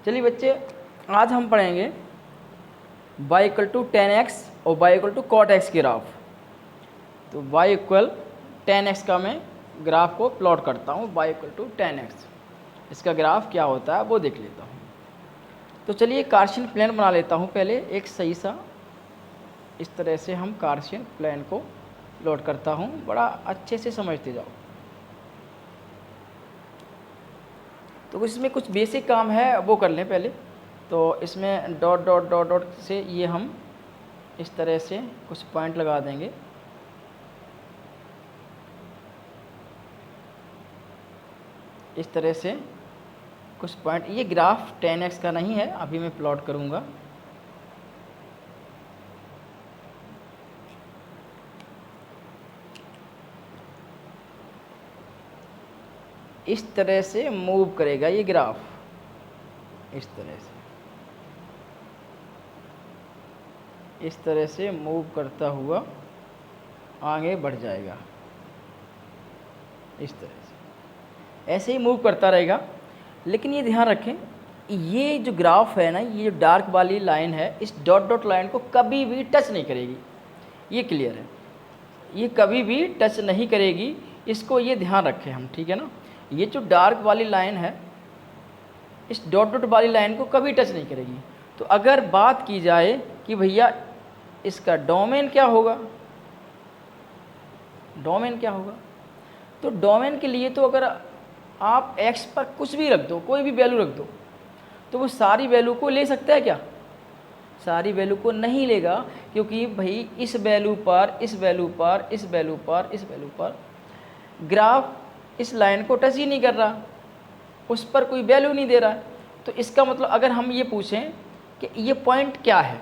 चलिए बच्चे, आज हम पढ़ेंगे y इक्वल टू 10x और y equal to cot x की ग्राफ। तो y इक्वल 10x का मैं ग्राफ को प्लॉट करता हूँ, y इक्वल टू 10x, इसका ग्राफ क्या होता है वो देख लेता हूँ। तो चलिए कार्शियन प्लेन बना लेता हूँ पहले एक सही सा। इस तरह से हम कार्शियन प्लेन को प्लॉट करता हूँ, बड़ा अच्छे से समझते जाओ। तो इसमें कुछ बेसिक काम है वो कर लें पहले। तो इसमें डॉट डॉट डॉट डॉट से ये हम इस तरह से कुछ पॉइंट लगा देंगे। इस तरह से कुछ पॉइंट, ये ग्राफ 10x का नहीं है, अभी मैं प्लॉट करूँगा। इस तरह से मूव करेगा ये ग्राफ, इस तरह से मूव करता हुआ आगे बढ़ जाएगा। इस तरह से ऐसे ही मूव करता रहेगा। लेकिन ये ध्यान रखें, ये जो ग्राफ है ना, ये जो डार्क वाली लाइन है, इस डॉट डॉट लाइन को कभी भी टच नहीं करेगी। ये क्लियर है, ये कभी भी टच नहीं करेगी, इसको ये ध्यान रखें हम, ठीक है ना। ये जो डार्क वाली लाइन है, इस डॉट डॉट वाली लाइन को कभी टच नहीं करेगी। तो अगर बात की जाए कि भैया इसका डोमेन क्या होगा, डोमेन क्या होगा, तो डोमेन के लिए तो अगर आप x पर कुछ भी रख दो, कोई भी वैल्यू रख दो, तो वो सारी वैल्यू को ले सकता है क्या? सारी वैल्यू को नहीं लेगा, क्योंकि भाई इस वैल्यू पर, इस वैल्यू पर, इस वैल्यू पर, इस वैल्यू पर ग्राफ इस लाइन को टच ही नहीं कर रहा, उस पर कोई वैल्यू नहीं दे रहा है। तो इसका मतलब अगर हम ये पूछें कि ये पॉइंट क्या है,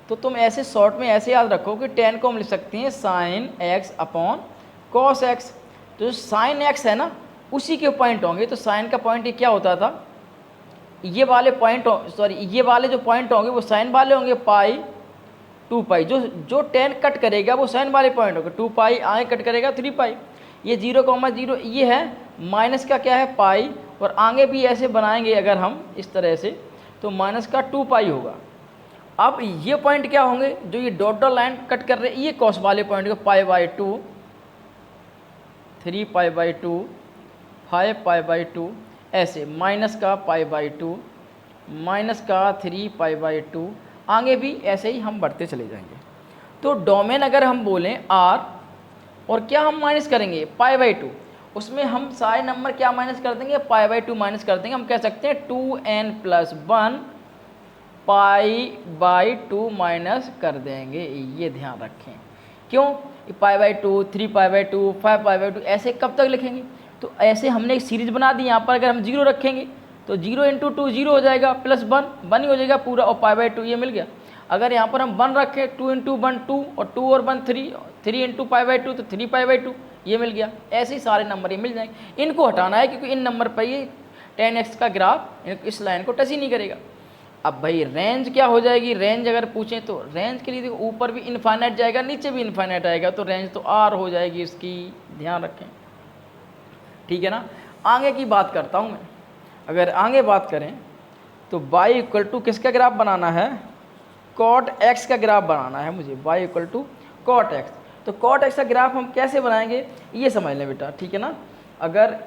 तो तुम ऐसे शॉर्ट में ऐसे याद रखो कि 10 को हम लिख सकते हैं sine x upon cos x। तो जो साइन x है ना, उसी के पॉइंट होंगे। तो साइन का पॉइंट ये क्या होता था, ये वाले पॉइंट, सॉरी ये वाले जो पॉइंट होंगे वो साइन वाले होंगे, पाई 2 पाई। जो 10 कट करेगा वो साइन वाले पॉइंट होंगे, 2 पाई आगे कट करेगा 3 पाई। ये 0,0 ये है, माइनस का क्या है पाई, और आगे भी ऐसे बनाएंगे अगर हम इस तरह से, तो माइनस का 2 पाई होगा। अब ये पॉइंट क्या होंगे, जो ये डॉट डॉट लाइन कट कर रहे हैं, ये कॉस वाले पॉइंट को π/2, 3 π/2, 5 π/2, ऐसे माइनस का π/2, माइनस का 3 π/2, आगे भी ऐसे ही हम बढ़ते चले जाएंगे। तो डोमेन अगर हम बोलें r, और क्या हम माइनस करेंगे π/2, उसमें हम सारे नंबर क्या माइनस कर देंगे, π/2 माइनस कर देंगे। हम कह सकते हैं 2n+1 π/2 माइनस कर देंगे। ये ध्यान रखें, क्यों, π/2, 3 π/2, 5 π/2 ऐसे कब तक लिखेंगे। तो ऐसे हमने एक सीरीज बना दी। यहाँ पर अगर हम 0 रखेंगे तो 0 × 2 0 हो जाएगा, प्लस 1 ही हो जाएगा पूरा, और π/2 ये मिल गया। अगर यहाँ पर हम 1 रखें, 2 × 1 2, और 2 और 1 3, 3 × π/2 तो 3 π/2 ये मिल गया। ऐसे ही सारे नंबर ये मिल जाएंगे। इनको हटाना है क्योंकि इन नंबर पर ये 10x का ग्राफ इस लाइन को टच ही नहीं करेगा। अब भाई रेंज क्या हो जाएगी, रेंज अगर पूछें तो रेंज के लिए देखो, ऊपर भी इनफाइनाइट जाएगा, नीचे भी इनफाइनाइट आएगा, तो रेंज तो r हो जाएगी इसकी, ध्यान रखें, ठीक है ना। आगे की बात करता हूँ मैं। अगर आगे बात करें तो y इक्वल टू किसका ग्राफ बनाना है, cot x का ग्राफ बनाना है मुझे, y equal to cot x। तो cot x का ग्राफ हम कैसे बनाएंगे ये समझ लें बेटा, ठीक है ना। अगर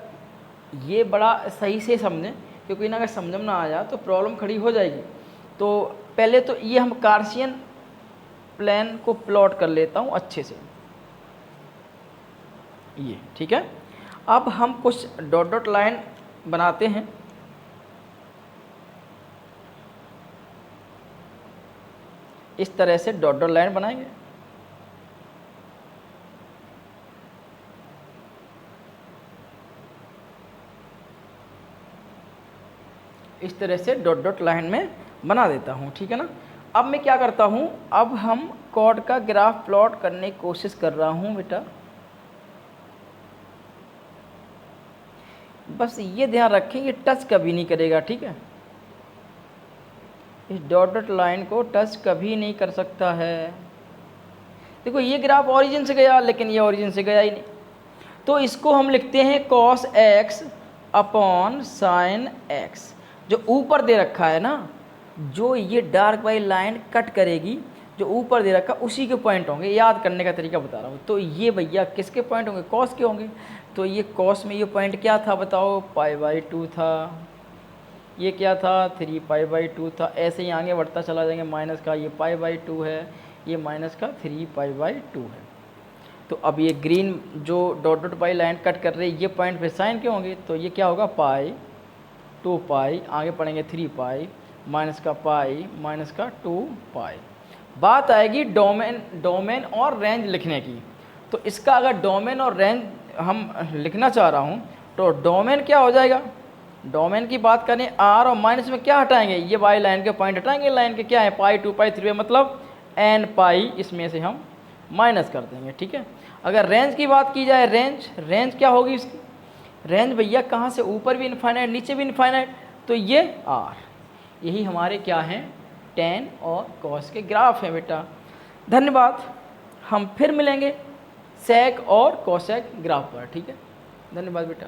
ये बड़ा सही से समझें, क्योंकि ना अगर समझ में ना आया तो प्रॉब्लम खड़ी हो जाएगी। तो पहले तो ये हम कार्शियन प्लेन को प्लॉट कर लेता हूँ अच्छे से, ये ठीक है। अब हम कुछ डॉट डॉट लाइन बनाते हैं। इस तरह से डॉट डॉट लाइन बनाएंगे। इस तरह से डॉट डॉट लाइन में बना देता हूँ, ठीक है ना। अब मैं क्या करता हूँ, अब हम कॉट का ग्राफ प्लॉट करने की कोशिश कर रहा हूँ बेटा। बस ये ध्यान रखें, ये टच कभी नहीं करेगा, ठीक है। इस डॉट डॉट लाइन को टच कभी नहीं कर सकता है। देखो ये ग्राफ ओरिजिन से गया, लेकिन ये ओरिजिन से गया ही नहीं, तो इसको हम लिखते हैं cos x upon sine x। जो ऊपर दे रखा है ना, जो ये डार्क वाली लाइन कट करेगी, जो ऊपर दे रखा उसी के पॉइंट होंगे। याद करने का तरीका बता रहा हूँ। तो ये भैया किसके पॉइंट होंगे? कॉस के होंगे। तो ये कॉस में ये पॉइंट क्या था बताओ? पाई/2 था। ये क्या था? 3π/2 था। ऐसे ही आगे बढ़ता चला जाएंगे। माइनस का ये पाई/2 है, ये माइनस का 3π/2 है। तो अब ये ग्रीन जो डॉट डॉट पाई लाइन कट कर रही है, ये पॉइंट पे साइन के होंगे। तो ये क्या होगा? पाई, 2π, आगे पढ़ेंगे 3π, माइनस का पाई, माइनस का 2π। बात आएगी डोमेन और रेंज लिखने की। तो इसका अगर डोमेन और रेंज हम लिखना चाह रहा हूँ, तो डोमेन क्या हो जाएगा? डोमेन की बात करें, आर और माइनस में क्या हटाएंगे? ये वाई लाइन के पॉइंट हटाएंगे। लाइन के क्या है? पाई, 2π, 3π, मतलब n पाई, इसमें से हम माइनस कर देंगे। ठीक है। अगर रेंज की बात की जाए, रेंज क्या होगी इसकी? रेंज भैया कहाँ से? ऊपर भी इनफाइनाइट, नीचे भी इनफाइनाइट। तो ये आर, यही हमारे क्या हैं? टेन और कॉस के ग्राफ हैं बेटा। धन्यवाद। हम फिर मिलेंगे सेक और कोसेक ग्राफ पर। ठीक है, धन्यवाद बेटा।